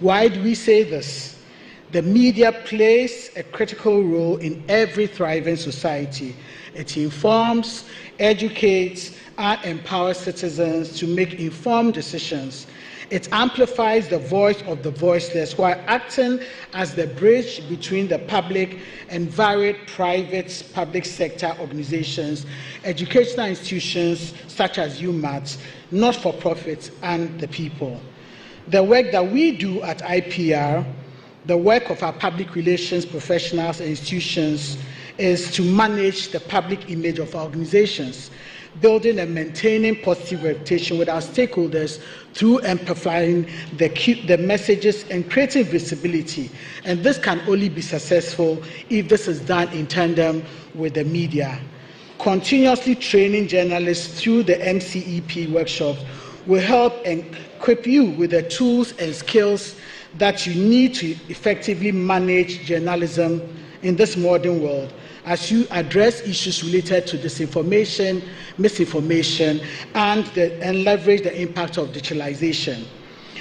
Why do we say this? The media plays a critical role in every thriving society. It informs, educates, and empowers citizens to make informed decisions. It amplifies the voice of the voiceless while acting as the bridge between the public and varied private public sector organizations, educational institutions such as UMAT, not-for-profits, and the people. The work that we do at IPR, the work of our public relations professionals and institutions, is to manage the public image of our organizations, building and maintaining positive reputation with our stakeholders through amplifying the messages and creating visibility. And this can only be successful if this is done in tandem with the media. Continuously training journalists through the MCEP workshops will help equip you with the tools and skills that you need to effectively manage journalism in this modern world as you address issues related to disinformation, misinformation, and leverage the impact of digitalization.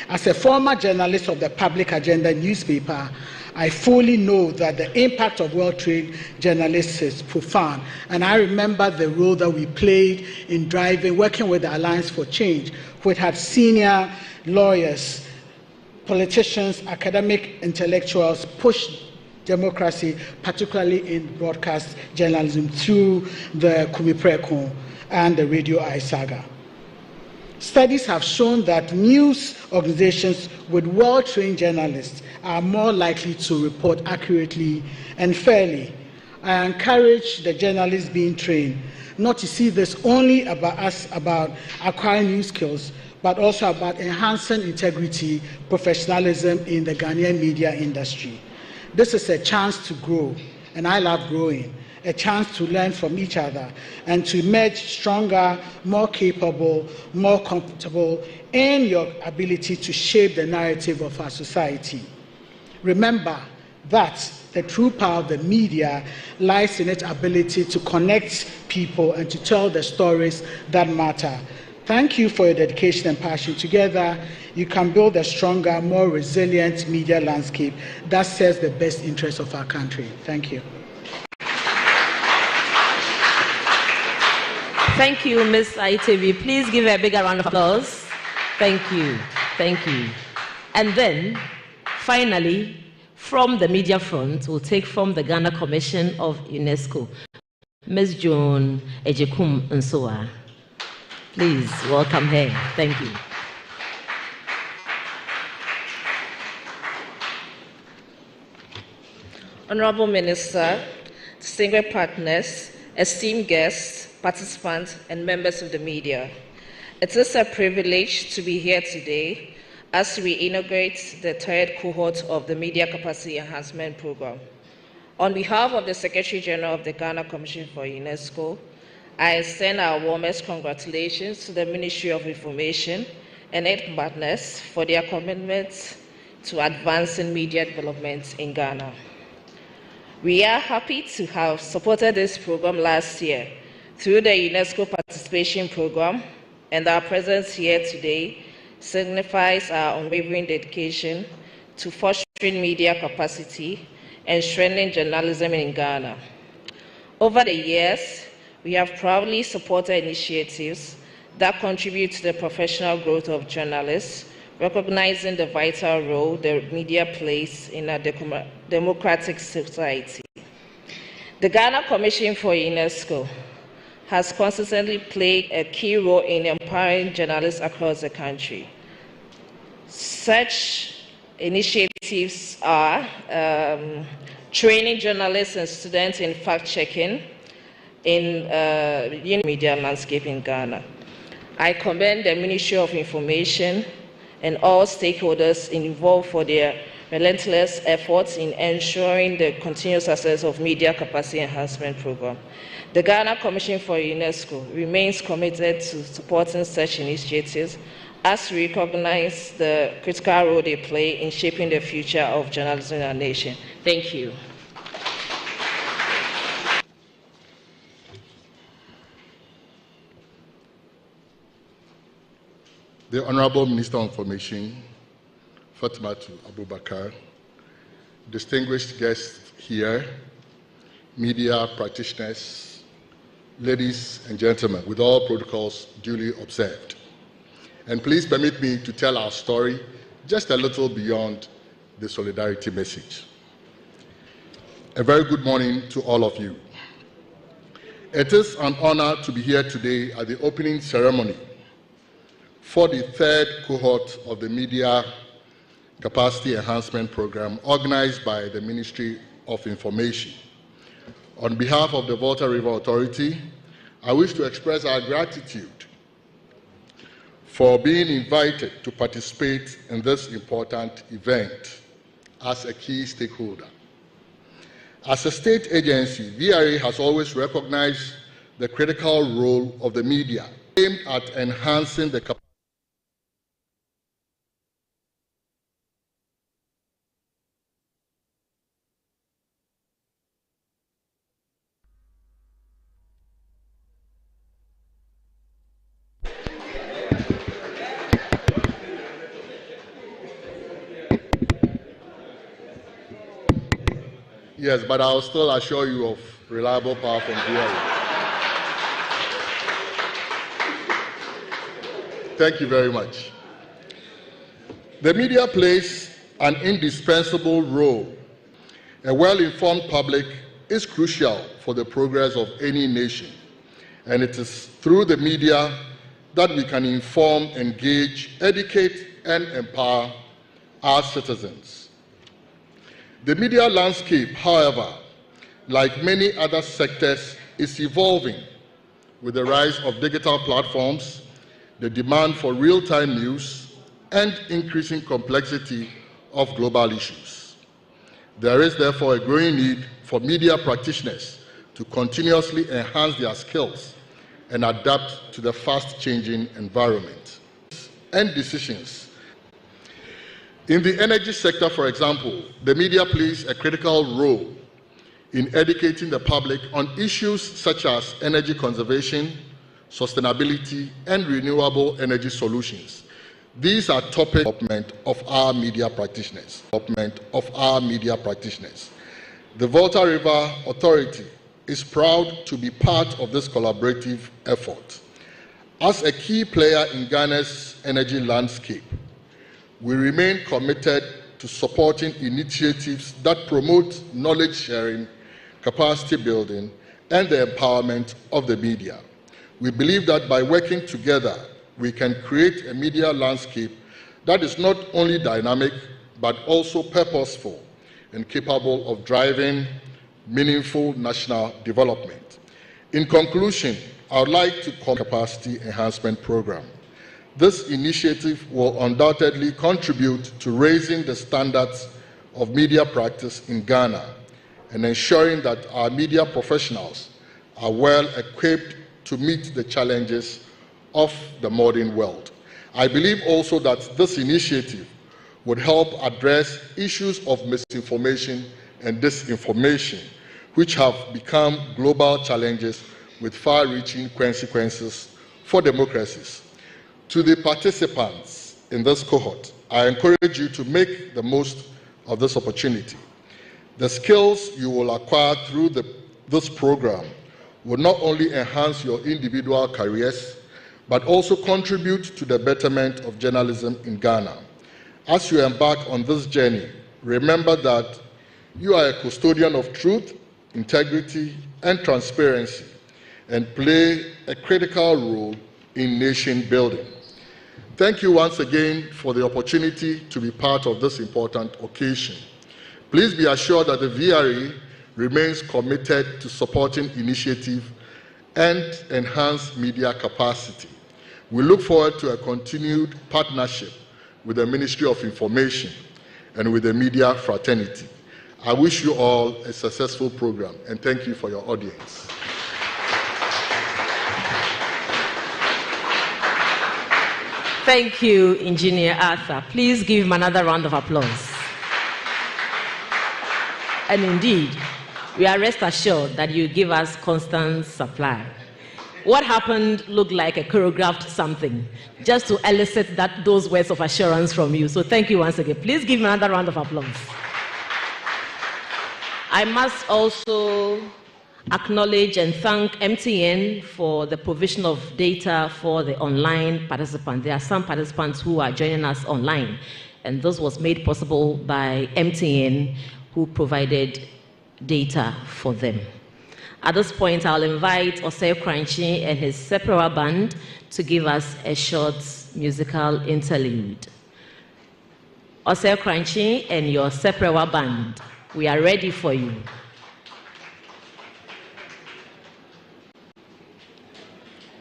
As a former journalist of the Public Agenda newspaper, I fully know that the impact of well-trained journalists is profound, and I remember the role that we played in working with the Alliance for Change, which had senior lawyers, politicians, academic intellectuals push democracy, particularly in broadcast journalism, through the Kumipreko and the Radio Eye saga. Studies have shown that news organizations with well-trained journalists are more likely to report accurately and fairly. I encourage the journalists being trained not to see this only about acquiring new skills, but also about enhancing integrity, professionalism in the Ghanaian media industry. This is a chance to grow, and I love growing, a chance to learn from each other and to emerge stronger, more capable, more comfortable in your ability to shape the narrative of our society. Remember that the true power of the media lies in its ability to connect people and to tell the stories that matter. Thank you for your dedication and passion. Together, you can build a stronger, more resilient media landscape that serves the best interests of our country. Thank you. Thank you, Ms. ITV. Please give her a bigger round of applause. Thank you. Thank you. And then, finally, from the media front, we'll take from the Ghana Commission of UNESCO, Ms. Joan Ejekum Nsoa. Please welcome her. Thank you. Honorable Minister, distinguished partners, esteemed guests, participants, and members of the media. It is a privilege to be here today as we inaugurate the third cohort of the Media Capacity Enhancement Program. On behalf of the Secretary General of the Ghana Commission for UNESCO, I extend our warmest congratulations to the Ministry of Information and its partners for their commitment to advancing media development in Ghana. We are happy to have supported this program last year through the UNESCO Participation Program, and our presence here today signifies our unwavering dedication to fostering media capacity and strengthening journalism in Ghana. Over the years, we have proudly supported initiatives that contribute to the professional growth of journalists, recognizing the vital role the media plays in a democratic society. The Ghana Commission for UNESCO has consistently played a key role in empowering journalists across the country. Such initiatives are training journalists and students in fact-checking in the media landscape in Ghana. I commend the Ministry of Information and all stakeholders involved for their relentless efforts in ensuring the continued success of Media Capacity Enhancement Program. The Ghana Commission for UNESCO remains committed to supporting such initiatives as we recognize the critical role they play in shaping the future of journalism in our nation. Thank you. The Honorable Minister of Information Fatimatu Abubakar, distinguished guests here, media practitioners, ladies and gentlemen, with all protocols duly observed. And please permit me to tell our story just a little beyond the solidarity message. A very good morning to all of you. It is an honor to be here today at the opening ceremony for the third cohort of the Media Capacity Enhancement Program organized by the Ministry of Information. On behalf of the Volta River Authority, I wish to express our gratitude for being invited to participate in this important event as a key stakeholder. As a state agency, VRA has always recognized the critical role of the media aimed at enhancing the capacity. Yes, but I'll still assure you of reliable power from VRA. Thank you very much. The media plays an indispensable role. A well-informed public is crucial for the progress of any nation, and it is through the media that we can inform, engage, educate, and empower our citizens. The media landscape, however, like many other sectors, is evolving with the rise of digital platforms, the demand for real-time news, and increasing complexity of global issues. There is therefore a growing need for media practitioners to continuously enhance their skills and adapt to the fast-changing environment and decisions. In the energy sector, for example, the media plays a critical role in educating the public on issues such as energy conservation, sustainability, and renewable energy solutions. These are topics of our media practitioners. The Volta River Authority is proud to be part of this collaborative effort. As a key player in Ghana's energy landscape, we remain committed to supporting initiatives that promote knowledge sharing, capacity building, and the empowerment of the media. We believe that by working together, we can create a media landscape that is not only dynamic, but also purposeful and capable of driving meaningful national development. In conclusion, I would like to commend the Capacity Enhancement Program. This initiative will undoubtedly contribute to raising the standards of media practice in Ghana and ensuring that our media professionals are well equipped to meet the challenges of the modern world. I believe also that this initiative would help address issues of misinformation and disinformation, which have become global challenges with far-reaching consequences for democracies. To the participants in this cohort, I encourage you to make the most of this opportunity. The skills you will acquire through this program will not only enhance your individual careers, but also contribute to the betterment of journalism in Ghana. As you embark on this journey, remember that you are a custodian of truth, integrity, and transparency, and play a critical role in nation building. Thank you once again for the opportunity to be part of this important occasion. Please be assured that the VRA remains committed to supporting initiative and enhanced media capacity. We look forward to a continued partnership with the Ministry of Information and with the media fraternity. I wish you all a successful program, and thank you for your audience. Thank you, Engineer Arthur. Please give him another round of applause. And indeed, we are rest assured that you give us constant supply. what happened looked like a choreographed something, just to elicit those words of assurance from you. So thank you once again. Please give me another round of applause. I must also acknowledge and thank MTN for the provision of data for the online participants. There are some participants who are joining us online, and this was made possible by MTN, who provided data for them. At this point, I'll invite Osei Kranchi and his Seprewa band to give us a short musical interlude. Osei Kranchi and your Seprewa band, we are ready for you.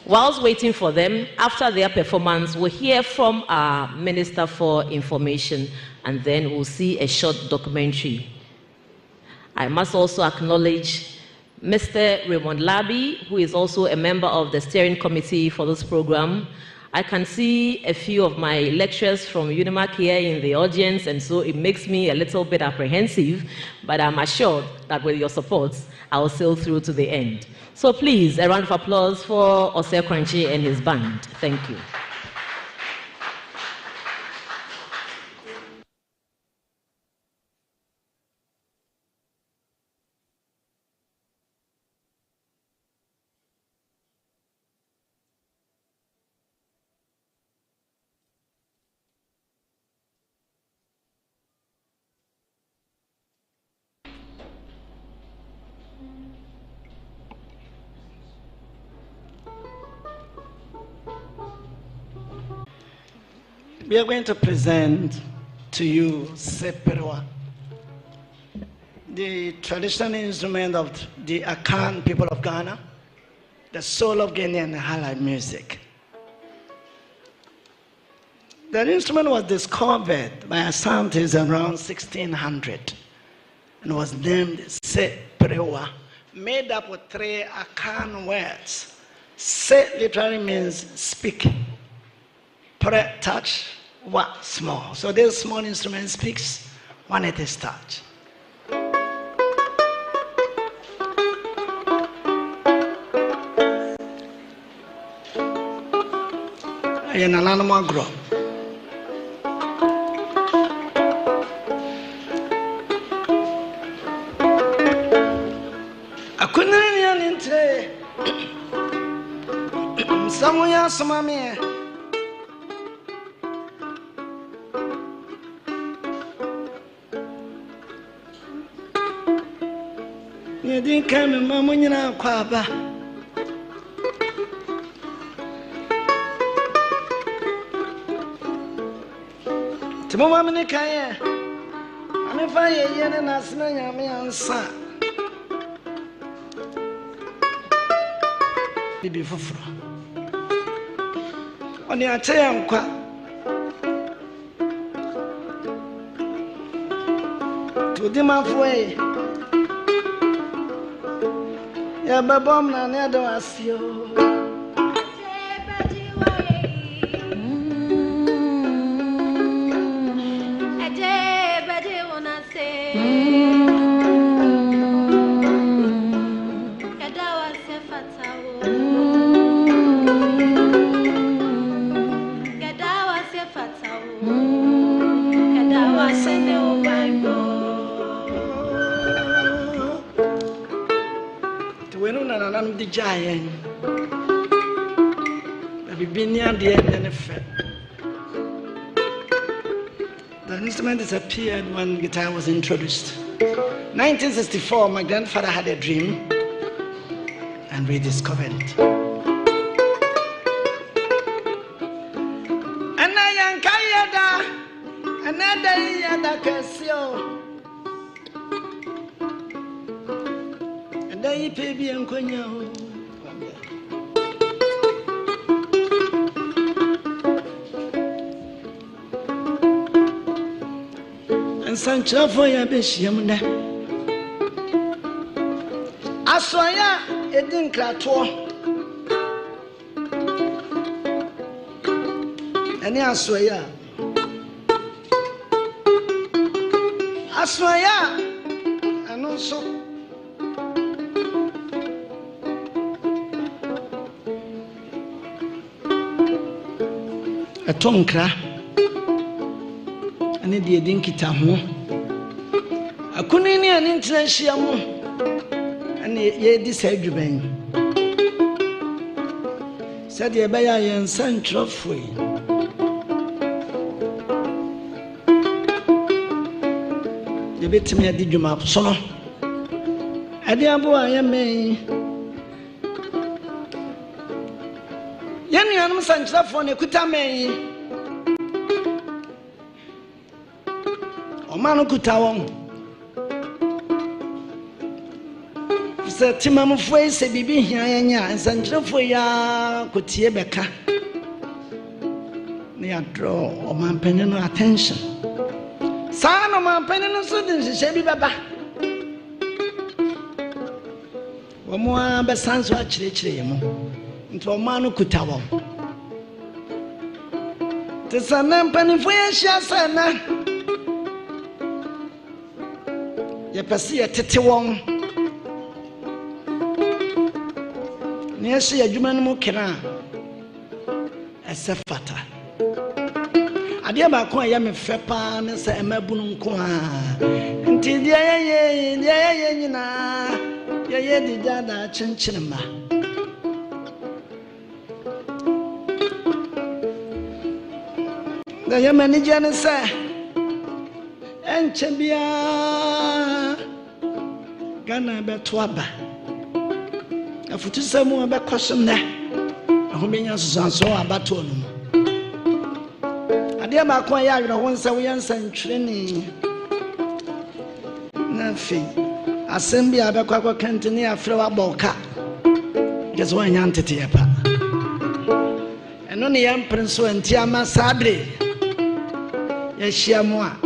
Whilst waiting for them, after their performance, we'll hear from our Minister for Information, and then we'll see a short documentary. I must also acknowledge Mr. Raymond Labi, who is also a member of the steering committee for this program. I can see a few of my lecturers from UNIMAC here in the audience, and so it makes me a little bit apprehensive, but I'm assured that with your support, I'll sail through to the end. So please, a round of applause for Osei Kranchi and his band. Thank you. We are going to present to you Seprewa, the traditional instrument of the Akan people of Ghana, the soul of Ghanaian highlight music. The instrument was discovered by a scientist around 1600 and was named Seprewa, made up of 3 Akan words. Se literally means speak, pre, touch, wa, small. So this small instrument speaks when it is touched. In an animal group. I couldn't into someone else, mommy. You didn't come and mamma, you know, Quaba. Tomorrow, I'm in the car. I'm a fire, and I'm saying, I'm son. Bibi fufuro. Oni ate yankwa. Tudi mafwe. Ya babom na ne do asio. The giant, baby, been near the end and effect. The instrument disappeared when guitar was introduced. 1964, my grandfather had a dream and we discovered it. And I am Kayada, another Yada Casio. Dai baby and Konya. And Sancho for your bisham. Aswaya, Edin Krato. And Aswaya. Aswaya, and also. Etonkra. Ane de dinkita ho. Akunini ani ntenahia mo. Ane ye di sa adwuban. Said ye baya yen santrofui. Ye betimi adi dwuma so no. Ade abo aye men. Yen nuanum santrofo ne kuta men. O manu kuta won. Se timam foi se bibi hia nya santrofo ya kotie beka. Ne ya draw o man penny no attention. Sa no man penny no so din hye bi baba. Wo mo be sanso a chire yemo. Nti o man no kuta wo. Te sanan penny foi hia sana. Ye pese ye tete won. Yes, ya juma no mu kena ese fata ade ba ko ya me fe pa ne se emabunu nko a nti dia ye nyina ye di dada chinchinma da ya manager ne se enche bia Ghana beto aba afutu samu be kwasem na ahomenya susanso abato no ade ma ko ya awere ho nsa wo yansa ntwere ni na fi asem bia be kwakwa kantini afre wa boka gezo anya ntete ya pa eno ne yam prinso anti ama sabre ya hia mo a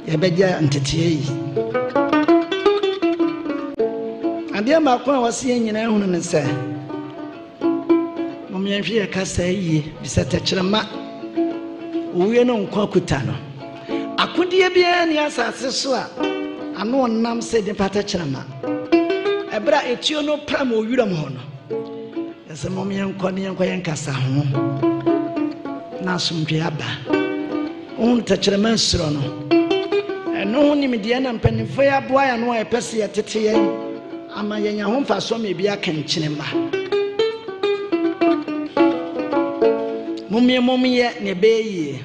ya beja ntete yi ade ma ko a wase nyina ehunu ne se momyehwe ya kasa yi bisa techrema owie no nkwa kuta no akodie bia ni asase so a ano nam se de patechrema ebra etio no pram owiram ho no ese momyenkwa ne yenkwa yenkasa ho na asomdwe aba on techrema suro no eno ni media na mpanifo ya boa ya no epese ya tete yen ama yenya ho mfa so me bia kankyene ma momye ne beyi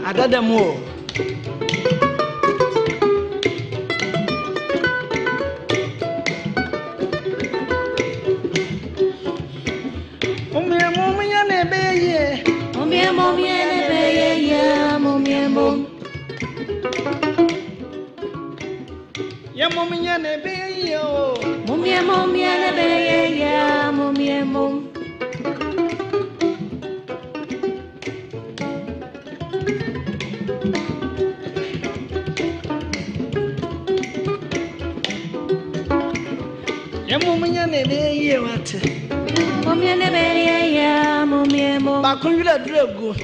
adadamo bakunjula drego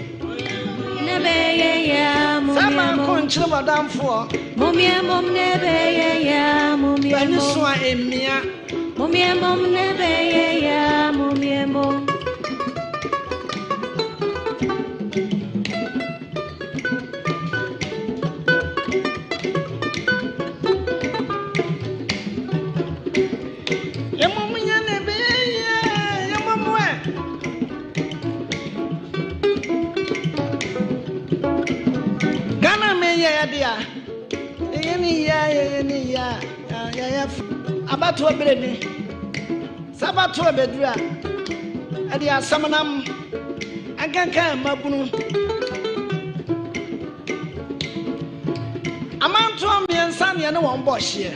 nebe ya sama konchiro madamfo mom nebe ya bani so a emia mom nebe ya abato breni sabato bedura ade asamnam ankanka mabunu amanto miensa ne ne won bohye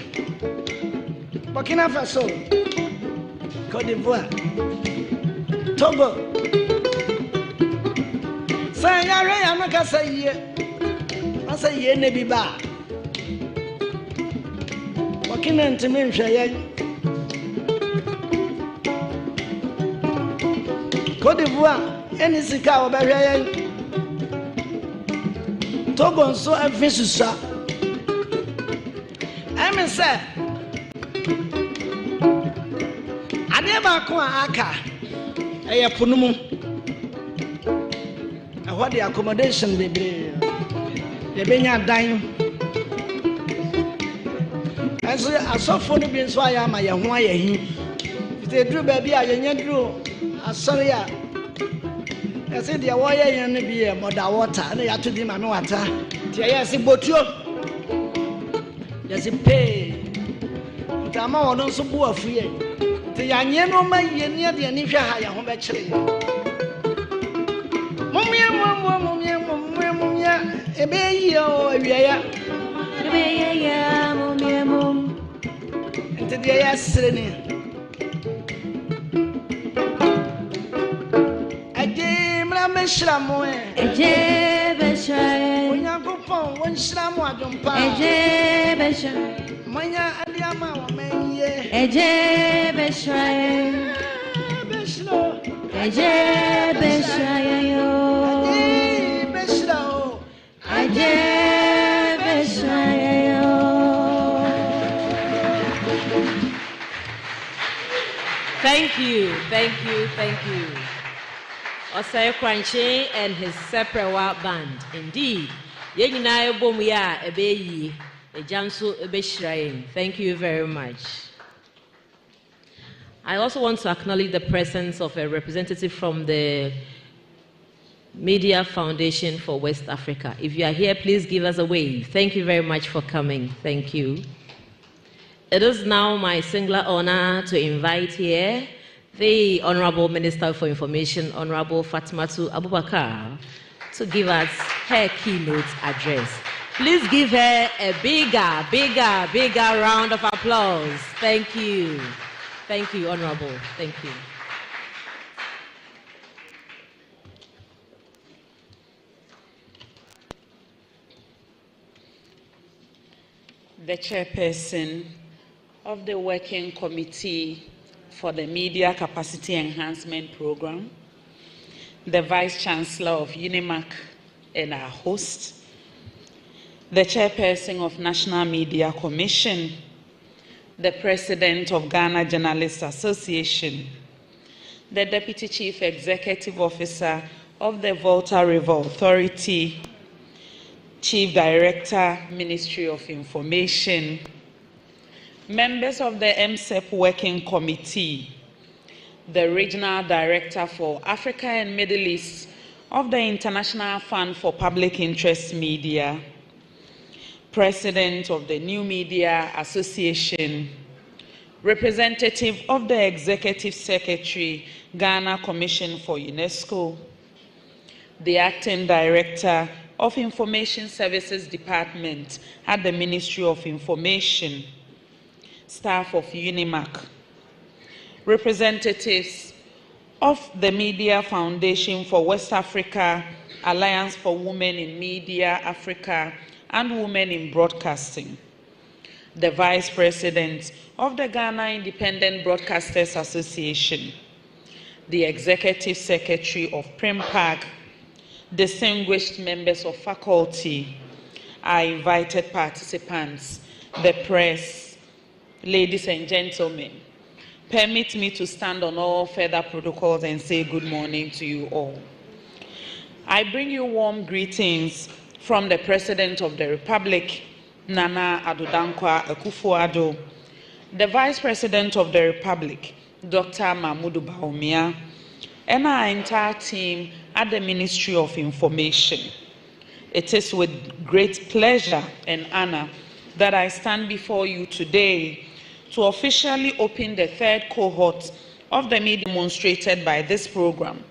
Burkina Faso Côte d'Ivoire Togo sayare ya maka sayiye asayiye ne biba Burkina ntime nhweye Côte d'Ivoire eni sika obehweye Togo so efisusa. I say ade ba ko aka eye ponumu. E what the accommodation bebre. They benya dan. As I saw for the being so I am my young way. If they drew baby, I drew a sorry. I said, the warrior and be a mother water, and they had to be my water. Yes, it bought you. Yes, it pay. The amount of so poor free. The young no man near the initial higher home actually. Mumia, a baby, oh, yeah. And the ass Shramoe, a jebesha, when you go for one shramwa don't pass, a jebesha, Maya Adiama, a jebesha, a jebesha, a jebesha. Thank you, thank you, thank you. Osei Kranche and his Seprewa band. Indeed, Yenina Bomuya Ebeyi, a Jansu Ebeshrain. Thank you very much. I also want to acknowledge the presence of a representative from the Media Foundation for West Africa. If you are here, please give us a wave. Thank you very much for coming. Thank you. It is now my singular honor to invite here the Honorable Minister for Information, Honorable Fatimatu Abubakar, to give us her keynote address. Please give her a bigger round of applause. Thank you. Thank you, Honorable. Thank you. The chairperson of the Working Committee for the Media Capacity Enhancement Program, the Vice Chancellor of UNIMAC and our host, the Chairperson of National Media Commission, the President of Ghana Journalists Association, the Deputy Chief Executive Officer of the Volta River Authority, Chief Director, Ministry of Information, members of the MSEP Working Committee, the Regional Director for Africa and Middle East of the International Fund for Public Interest Media, President of the New Media Association, representative of the Executive Secretary, Ghana Commission for UNESCO, the Acting Director of Information Services Department at the Ministry of Information, staff of UNIMAC, representatives of the Media Foundation for West Africa, Alliance for Women in Media Africa, and Women in Broadcasting, the Vice President of the Ghana Independent Broadcasters Association, the Executive Secretary of PRIMPAG, distinguished members of faculty, our invited participants, the press, ladies and gentlemen, permit me to stand on all further protocols and say good morning to you all. I bring you warm greetings from the President of the Republic, Nana Addo Dankwa Akufo-Addo, the Vice President of the Republic, Dr. Mahmoud Bawumia, and our entire team at the Ministry of Information. It is with great pleasure and honor that I stand before you today to officially open the third cohort of the media demonstrated by this program.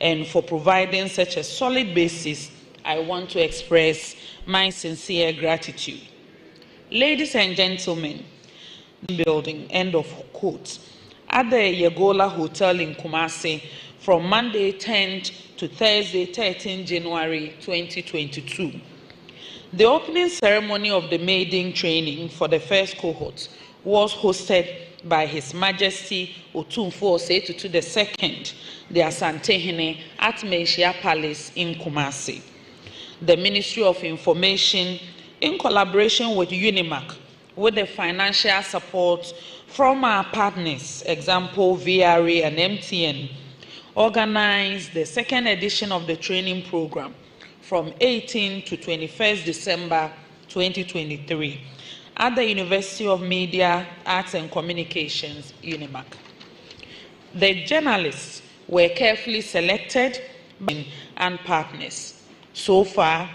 And for providing such a solid basis, I want to express my sincere gratitude. Ladies and gentlemen, building, end of quote, at the Yegola Hotel in Kumasi from Monday 10th to Thursday 13 January 2022. The opening ceremony of the maiden training for the first cohort was hosted by His Majesty Otumfuo Osei-Tutu II, the Asantehene at Menchia Palace in Kumasi. the Ministry of Information, in collaboration with UNIMAC, with the financial support from our partners, example VRA and MTN, organized the second edition of the training program from 18 to 21st December 2023 at the University of Media, Arts and Communications, UNIMAC. The journalists were carefully selected and partners. So far,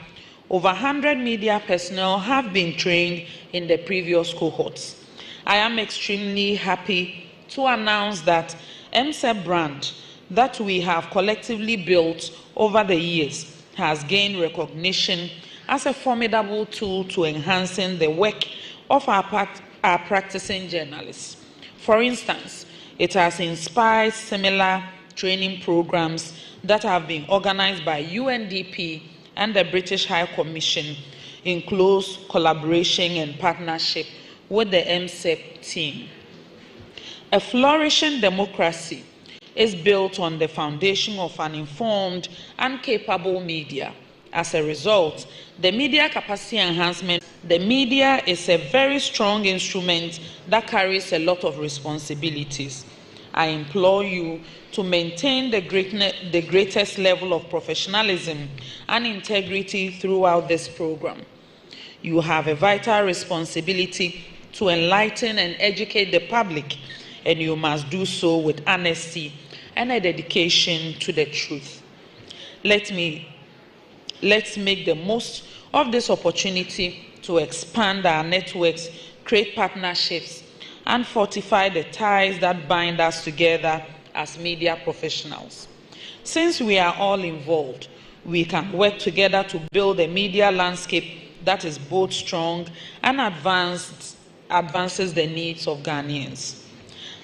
over 100 media personnel have been trained in the previous cohorts. I am extremely happy to announce that MSEP brand that we have collectively built over the years has gained recognition as a formidable tool to enhancing the work of our practicing journalists. For instance, it has inspired similar training programs that have been organized by UNDP and the British High Commission in close collaboration and partnership with the MSEP team. A flourishing democracy is built on the foundation of an informed and capable media. As a result, the media capacity enhancement, the media is a very strong instrument that carries a lot of responsibilities. I implore you to maintain the greatest level of professionalism and integrity throughout this program. You have a vital responsibility to enlighten and educate the public, and you must do so with honesty and a dedication to the truth. Let's make the most of this opportunity to expand our networks, create partnerships, and fortify the ties that bind us together as media professionals. Since we are all involved, we can work together to build a media landscape that is both strong and advances the needs of Ghanaians.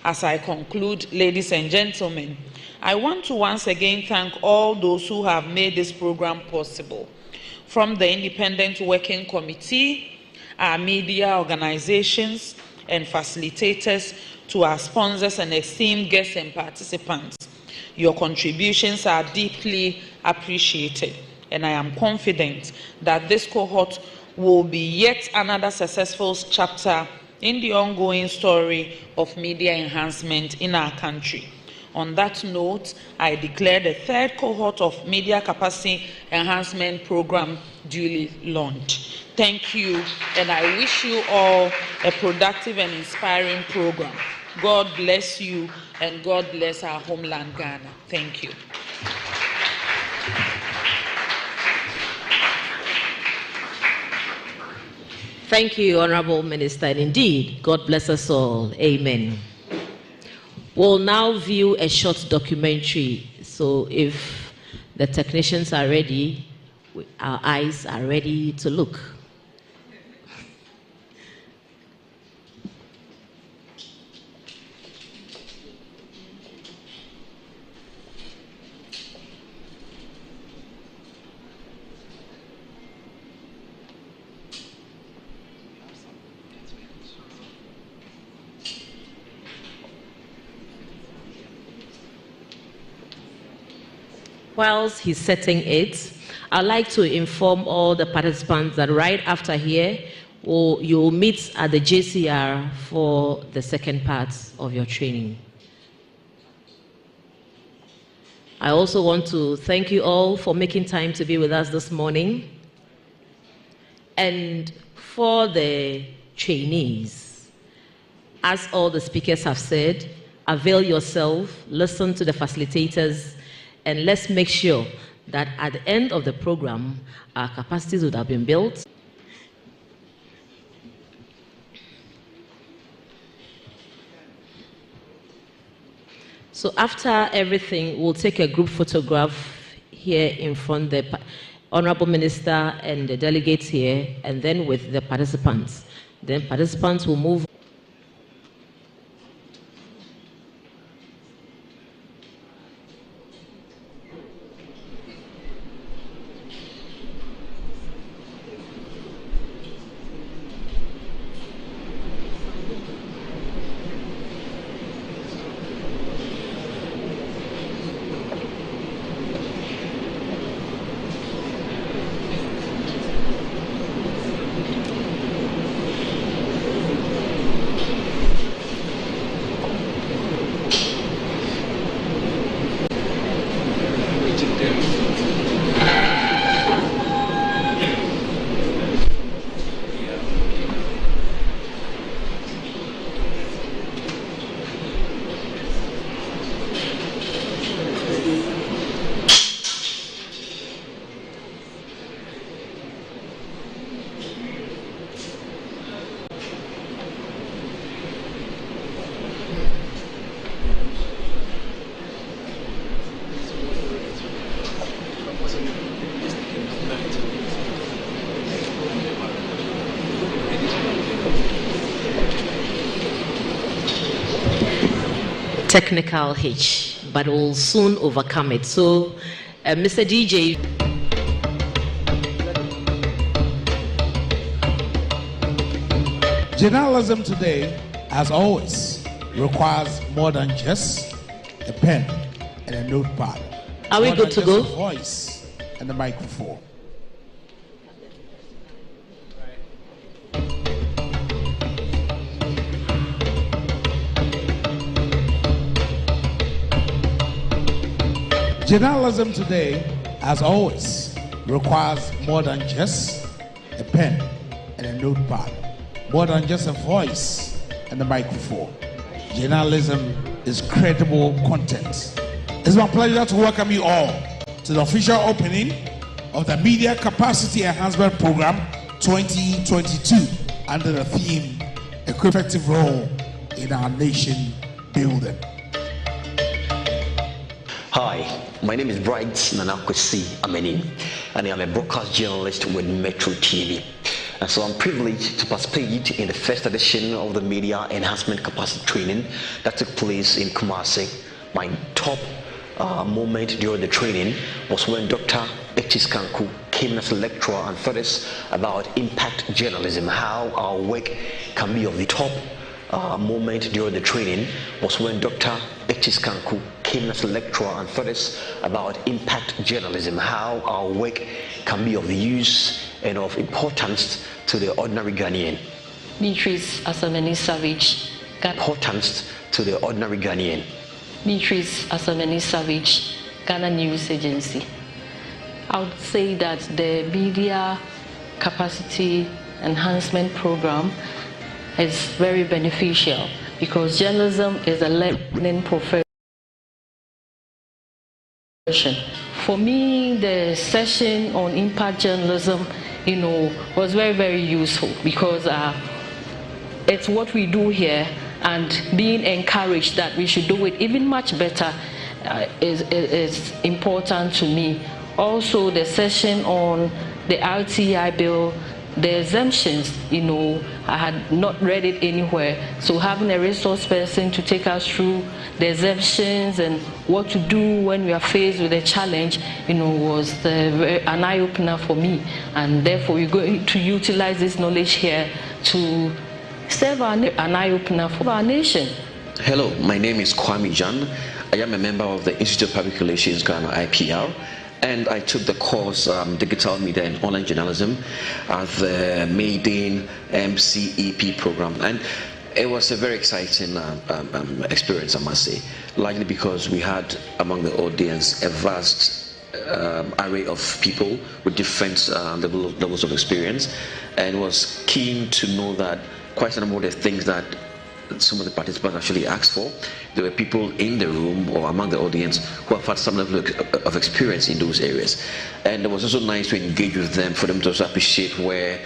As I conclude, ladies and gentlemen, I want to once again thank all those who have made this program possible, from the Independent Working Committee, our media organizations and facilitators, to our sponsors and esteemed guests and participants. Your contributions are deeply appreciated, and I am confident that this cohort will be yet another successful chapter in the ongoing story of media enhancement in our country. On that note, I declare the third cohort of Media Capacity Enhancement Program duly launched. Thank you, and I wish you all a productive and inspiring program. God bless you, and God bless our homeland, Ghana. Thank you. Thank you, Honorable Minister, and indeed, God bless us all. Amen. We'll now view a short documentary. So if the technicians are ready, our eyes are ready to look. Whilst he's setting it, I'd like to inform all the participants that right after here, you'll meet at the JCR for the second part of your training. I also want to thank you all for making time to be with us this morning. And for the trainees, as all the speakers have said, avail yourself, listen to the facilitators, and let's make sure that at the end of the program, our capacities would have been built. So after everything, we'll take a group photograph here in front of the Honorable Minister and the delegates here, and then with the participants. Then participants will move. technical hitch, but we'll soon overcome it. So, Mr. DJ. Journalism today, as always, requires more than just a pen and a notepad. Are we good to go? A voice and a microphone. Journalism today, as always, requires more than just a pen and a notepad, more than just a voice and a microphone. Journalism is credible content. It's my pleasure to welcome you all to the official opening of the Media Capacity Enhancement Program 2022 under the theme, Effective Role in Our Nation Building. Hi, my name is Bright Nanakwesi Ameni, and I am a broadcast journalist with Metro TV. And so I'm privileged to participate in the first edition of the Media Enhancement Capacity Training that took place in Kumasi. My top moment during the training was when Dr. H.S. Kanku came as a lecturer and taught us about impact journalism, how our work can be of the top moment during the training was when Dr. H.S. Kanku came as a lecturer and taught us about impact journalism, how our work can be of use and of importance to the ordinary Ghanaian. Beatrice Asameni Savage. Importance to the ordinary Ghanaian. Beatrice Asameni Savage, Ghana News Agency. I would say that the Media Capacity Enhancement Program is very beneficial because journalism is a learning profession. For me, the session on impact journalism, was very, very useful because it's what we do here, and being encouraged that we should do it even much better is important to me. Also, the session on the RTI bill, the exemptions, I had not read it anywhere. So having a resource person to take us through the exemptions and what to do when we are faced with a challenge, was an eye-opener for me. And therefore, we're going to utilize this knowledge here to serve an eye-opener for our nation. Hello, my name is Kwame Jan. I am a member of the Institute of Public Relations Ghana, IPR. And I took the course Digital Media and Online Journalism at the Maiden MCEP program. And it was a very exciting experience, I must say, largely because we had among the audience a vast array of people with different levels of experience, and was keen to know that quite a number of the things that some of the participants actually asked for, there were people in the room or among the audience who have had some level of experience in those areas. And it was also nice to engage with them, for them to also appreciate where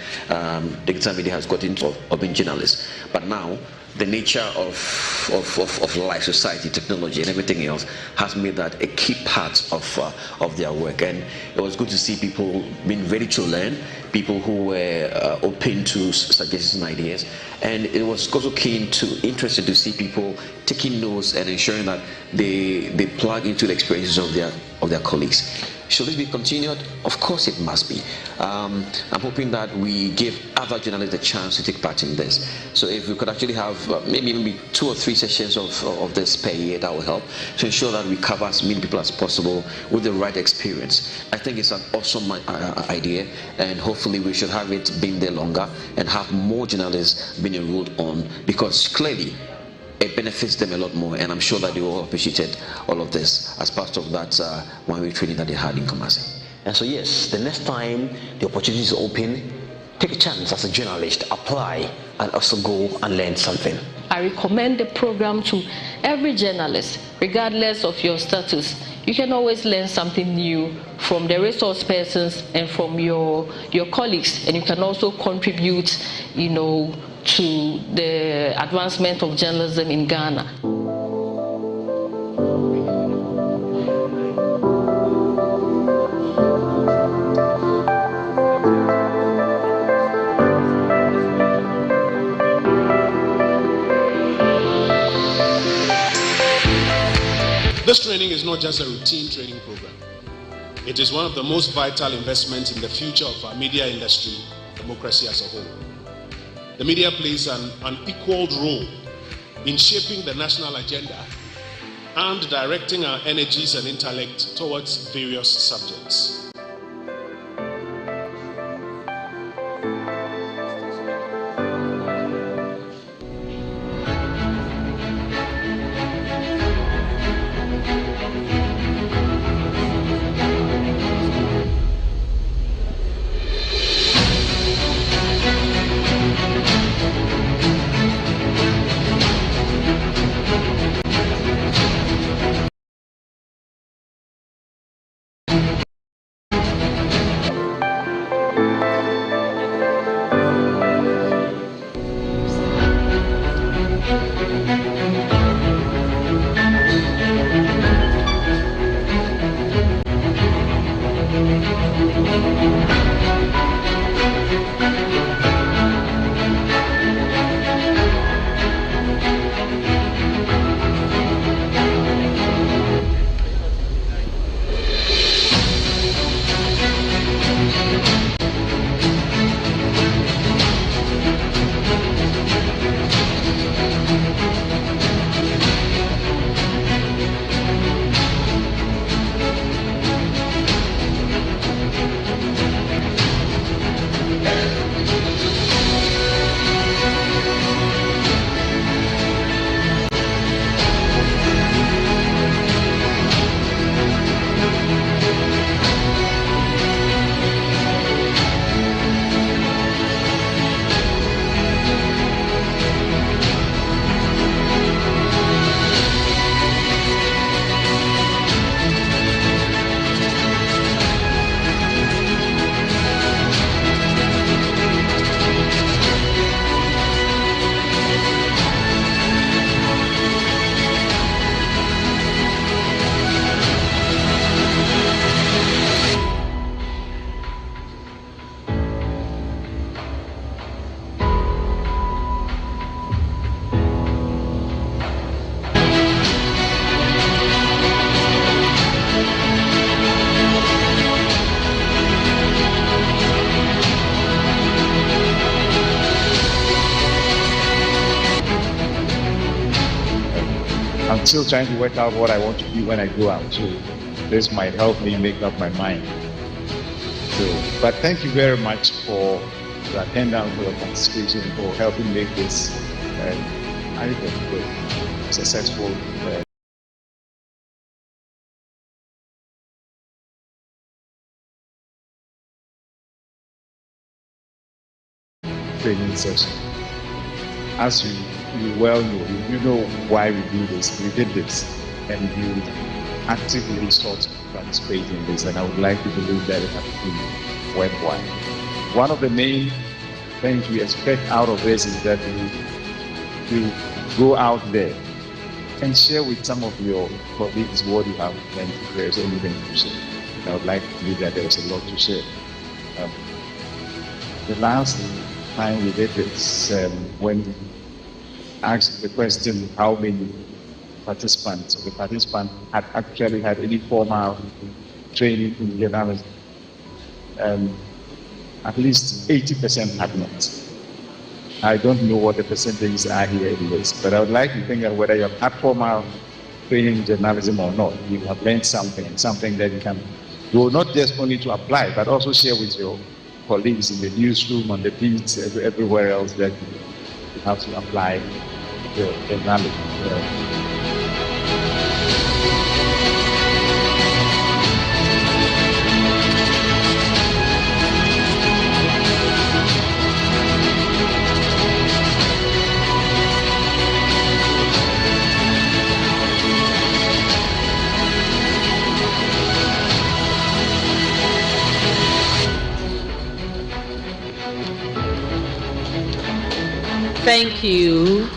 digital media has got into of being journalists. But now, the nature of life, society, technology, and everything else has made that a key part of their work. And it was good to see people being ready to learn, people who were open to suggestions and ideas. And it was also interesting to see people taking notes and ensuring that they plug into the experiences of their colleagues. Should this be continued? Of course it must be. I'm hoping that we give other journalists a chance to take part in this. So if we could actually have maybe 2 or 3 sessions of this per year, that will help to ensure that we cover as many people as possible with the right experience. I think it's an awesome idea, and hopefully we should have it being there longer and have more journalists being enrolled on, because clearly it benefits them a lot more, and I'm sure that they all appreciated all of this as part of that one-week training that they had in Kumasi. And so yes, the next time the opportunity is open, take a chance as a journalist, apply, and also go and learn something. I recommend the program to every journalist, regardless of your status. You can always learn something new from the resource persons and from your colleagues, and you can also contribute, to the advancement of journalism in Ghana. This training is not just a routine training program. It is one of the most vital investments in the future of our media industry, democracy as a whole. The media plays an unequaled role in shaping the national agenda and directing our energies and intellect towards various subjects. I'm still trying to work out what I want to do when I go out. So this might help me make up my mind. So, but thank you very much for the attendance, for the participation, for helping make this I think a successful training session. As you well know, you know why we do this. We did this, and you actively sought to participate in this, and I would like to believe that it has been worthwhile. One of the main things we expect out of this is that you go out there and share with some of your colleagues what you have learned, if there's anything to share. And I would like to believe that there's a lot to share. The last time we did this, when we asked the question how many participants, or the participants had actually had any formal training in journalism, at least 80% had not. I don't know what the percentages are here in this, but I would like to think that whether you have had formal training in journalism or not, you have learned something that you can go not just only to apply, but also share with your colleagues in the newsroom, on the beats, everywhere else that you have to apply the knowledge. Thank you.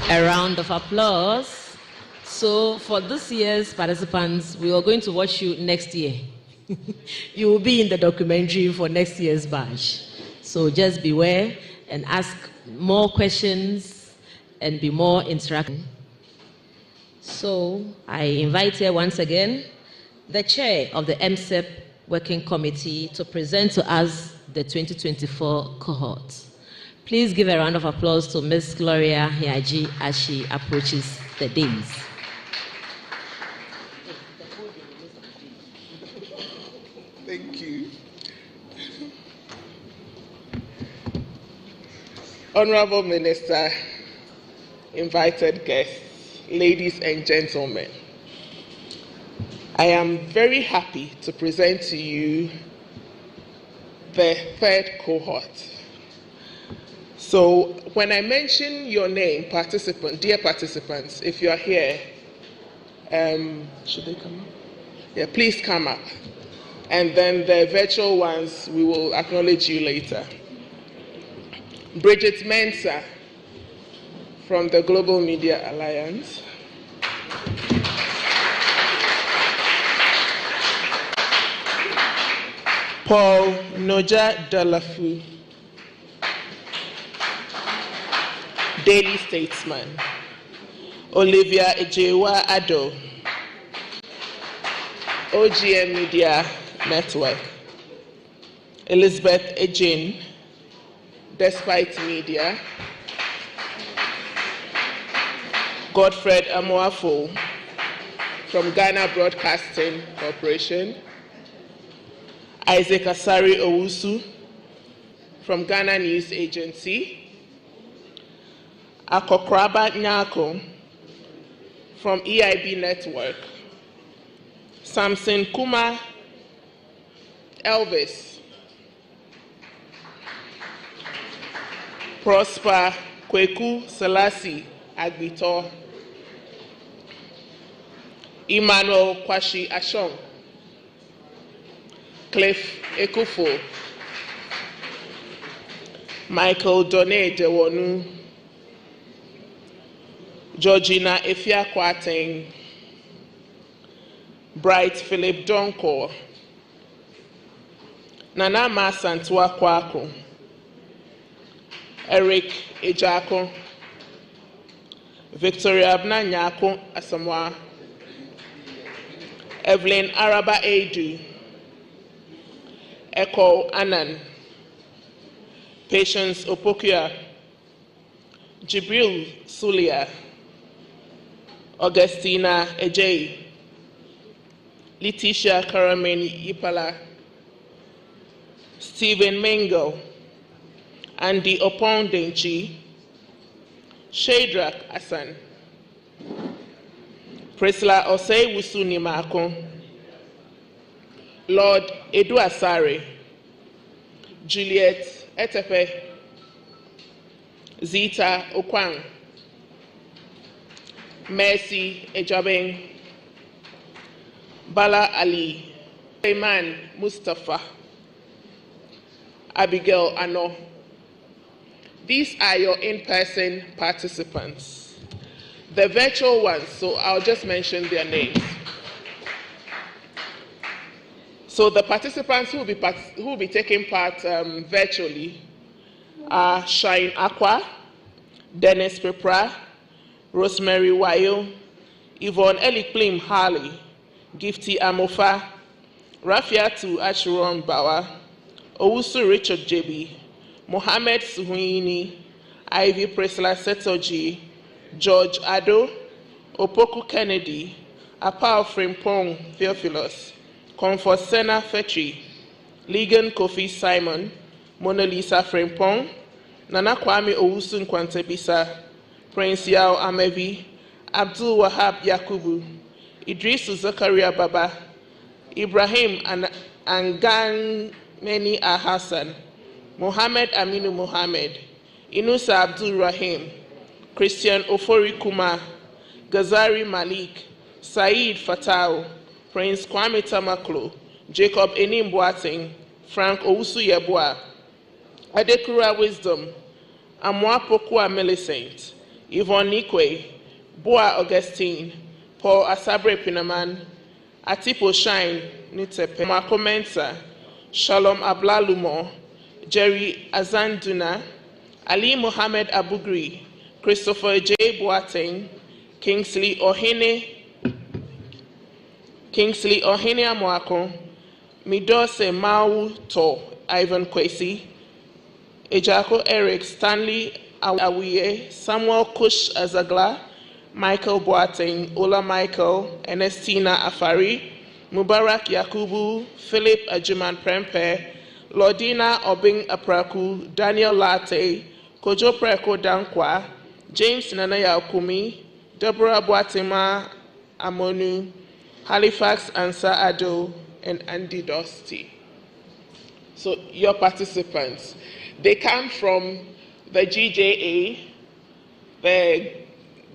A round of applause. So for this year's participants, we are going to watch you next year. You will be in the documentary for next year's batch. So just beware and ask more questions and be more interactive. So I invite here once again the chair of the MSEP Working Committee to present to us the 2024 cohort. Please give a round of applause to Ms. Gloria Hiaji as she approaches the dais. Thank you. Honorable Minister, invited guests, ladies and gentlemen, I am very happy to present to you the third cohort. So when I mention your name, participant, dear participants, if you are here, should they come up? Yeah, please come up. And then the virtual ones, we will acknowledge you later. Bridget Mensah from the Global Media Alliance. Paul Noja Dalafu, Daily Statesman. Olivia Ejewa Ado, OGM Media Network. Elizabeth Ejin, Despite Media. Godfred Amoafo from Ghana Broadcasting Corporation. Isaac Asari Owusu from Ghana News Agency. Akokraba Nyako from EIB Network. Samson Kuma Elvis. Prosper Kweku Selassie Agbito. Emmanuel Kwashi Ashong. Cliff Ekufo. Michael Done Dewonu. Georgina Efia Kwateng. Bright Philip Donko. Nana Masantua Kwako. Eric Ejako. Victoria Abna Nyako Asamoah. Evelyn Araba Edu. Echo Anan. Patience Opokia. Jibril Sulia. Augustina Ejei. Letitia Karameni Yipala. Stephen Mengo. Andy Opondenchi. Shadrach Asan. Priscilla Osei Wusuni Mako. Lord Edu Asare. Juliet Etepe. Zita Okwang. Mercy Ejabeng. Bala Ali. Ayman Mustafa. Abigail Ano. These are your in-person participants. The virtual ones, so I'll just mention their names. So the participants who will be taking part virtually are Shine Aqua, Dennis Pepra, Rosemary Wayo, Yvonne Elikplim Harley, Gifty Amofa, Rafiatu Achiron Bawa, Owusu Richard Jebi, Mohammed Suhuini, Ivy Priscilla Setoji, George Ado, Opoku Kennedy, Apao Frimpong Theophilus, Comfort Sena Fetri, Ligon Kofi Simon, Mona Lisa Frimpong, Nana Kwame Owusu Nkwantebisa, Prince Yao Amevi, Abdul Wahab Yakubu, Idrisu Zakaria Baba, Ibrahim Angang Meni Ahassan, Mohammed Aminu Mohammed, Inusa Abdul Rahim, Christian Ofori Kuma, Gazari Malik, Saeed Fatau, Prince Kwame Tamaklo, Jacob Enim Boateng, Frank Owusu Yeboah, Adekura Wisdom, Amwapokwa Millicent, Yvonne Nikwe, Boa Augustine, Paul Asabre Pinaman, Atipo Shine Nitepe, Marco Mensa, Shalom Ablalumo, Jerry Azanduna, Ali Mohammed Abugri, Christopher J. Boateng, Kingsley Ohene Amoako, Midose Mau To, Ivan Kwesi, Ejako Eric, Stanley Awiye, Samuel Kush Azagla, Michael Boateng, Ola Michael, Ernestina Afari, Mubarak Yakubu, Philip Ajuman Prempe, Lordina Obing Apraku, Daniel Latte, Kojo Preko Dankwa, James Nanaya Okumi, Deborah Boatima Amonu, Halifax Ansa Ado, and Andy Dosty. So your participants, they come from the GJA, the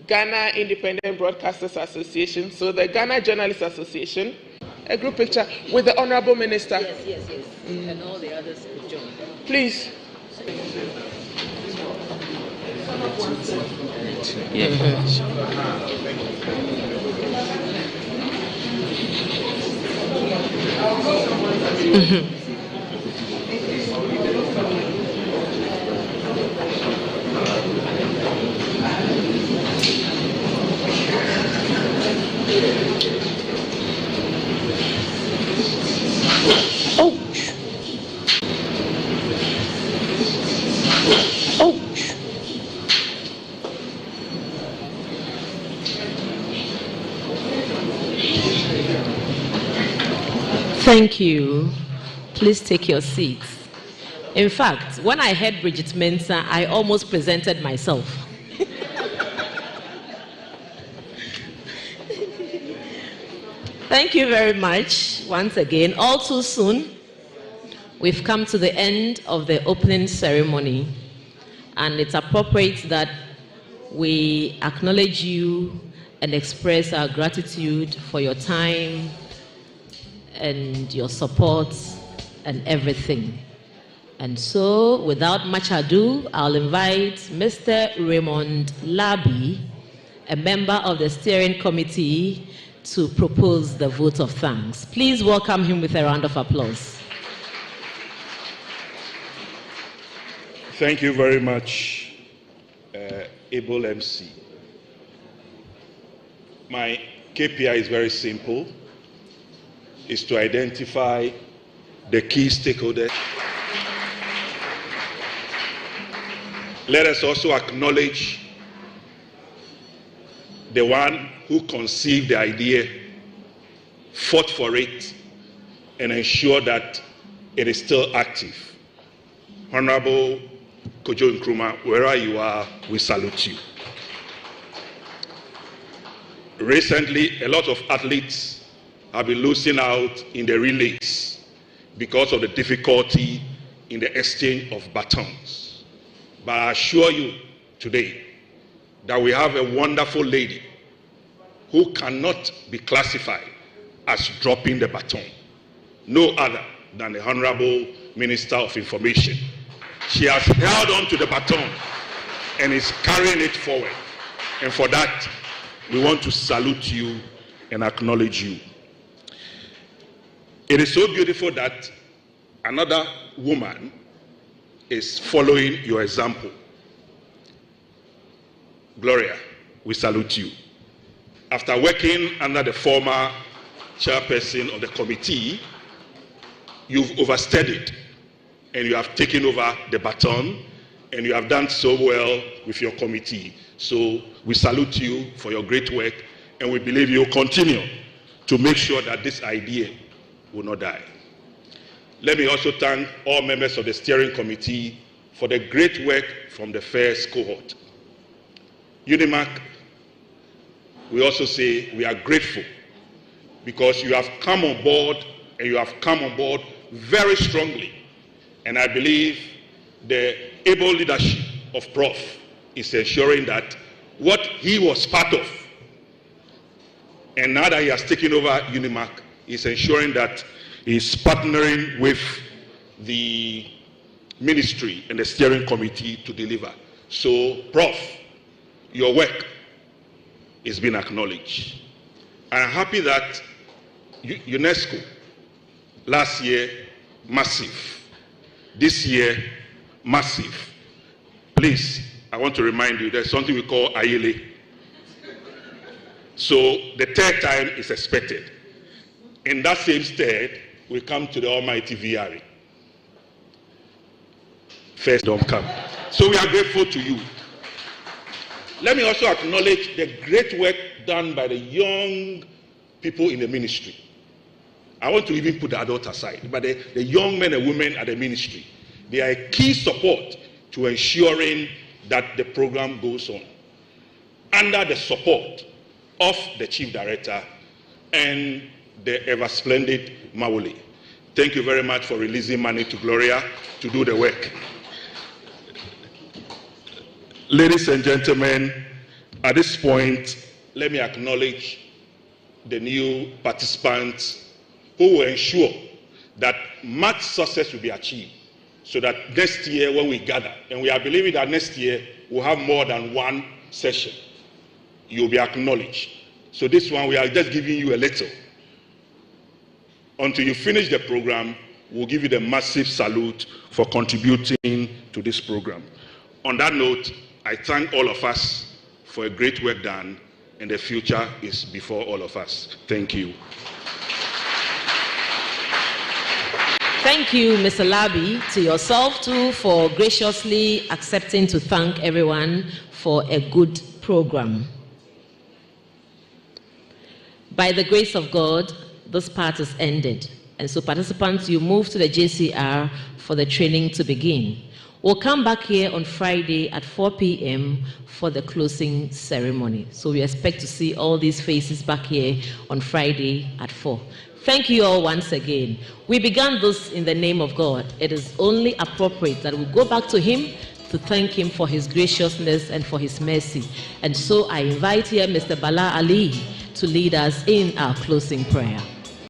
Ghana Independent Broadcasters Association, so the Ghana Journalists Association, a group picture with the Honorable Minister. Yes. And all the others could join. Please. Thank you. Please take your seats. In fact, when I heard Bridget Mensah, I almost presented myself. Thank you very much once again. All too soon, we've come to the end of the opening ceremony, and it's appropriate that we acknowledge you and express our gratitude for your time and your support and everything. And so, without much ado, I'll invite Mr. Raymond Labi, a member of the steering committee, to propose the vote of thanks. Please welcome him with a round of applause. Thank you very much, able MC. My KPI is very simple. Is to identify the key stakeholders. Let us also acknowledge the one who conceived the idea, fought for it, and ensure that it is still active. Honorable Kojo Nkrumah, wherever you are, we salute you. Recently, a lot of athletes have been losing out in the relays because of the difficulty in the exchange of batons. But I assure you today that we have a wonderful lady who cannot be classified as dropping the baton. No other than the Honorable Minister of Information. She has held on to the baton and is carrying it forward. And for that, we want to salute you and acknowledge you. It is so beautiful that another woman is following your example. Gloria, we salute you. After working under the former chairperson of the committee, you've overstayed it and you have taken over the baton and you have done so well with your committee. So we salute you for your great work and we believe you'll continue to make sure that this idea will not die. Let me also thank all members of the steering committee for the great work from the first cohort. UNIMAC, we also say we are grateful because you have come on board and you have come on board very strongly. And I believe the able leadership of Prof is ensuring that what he was part of, and now that he has taken over UNIMAC, is ensuring that he's partnering with the ministry and the steering committee to deliver. So, Prof, your work is being acknowledged. I'm happy that UNESCO, last year, massive. This year, massive. Please, I want to remind you, there's something we call Ayele. So the third time is expected. In that same stead, we come to the almighty VRA. First don't come. So we are grateful to you. Let me also acknowledge the great work done by the young people in the ministry. I want to even put the adults aside, but the young men and women at the ministry, they are a key support to ensuring that the program goes on, under the support of the Chief Director and the ever-splendid Mawuli. Thank you very much for releasing money to Gloria to do the work. Ladies and gentlemen, at this point, let me acknowledge the new participants who will ensure that much success will be achieved, so that next year when we gather, and we are believing that next year we'll have more than one session, you'll be acknowledged. So this one, we are just giving you a little. Until you finish the program, we'll give you the massive salute for contributing to this program. On that note, I thank all of us for a great work done, and the future is before all of us. Thank you. Thank you, Mr. Labi, to yourself too, for graciously accepting to thank everyone for a good program. By the grace of God, this part is ended. And so participants, you move to the JCR for the training to begin. We'll come back here on Friday at 4 p.m. for the closing ceremony. So we expect to see all these faces back here on Friday at 4. Thank you all once again. We began this in the name of God. It is only appropriate that we go back to Him to thank Him for His graciousness and for His mercy. And so I invite here Mr. Bala Ali to lead us in our closing prayer.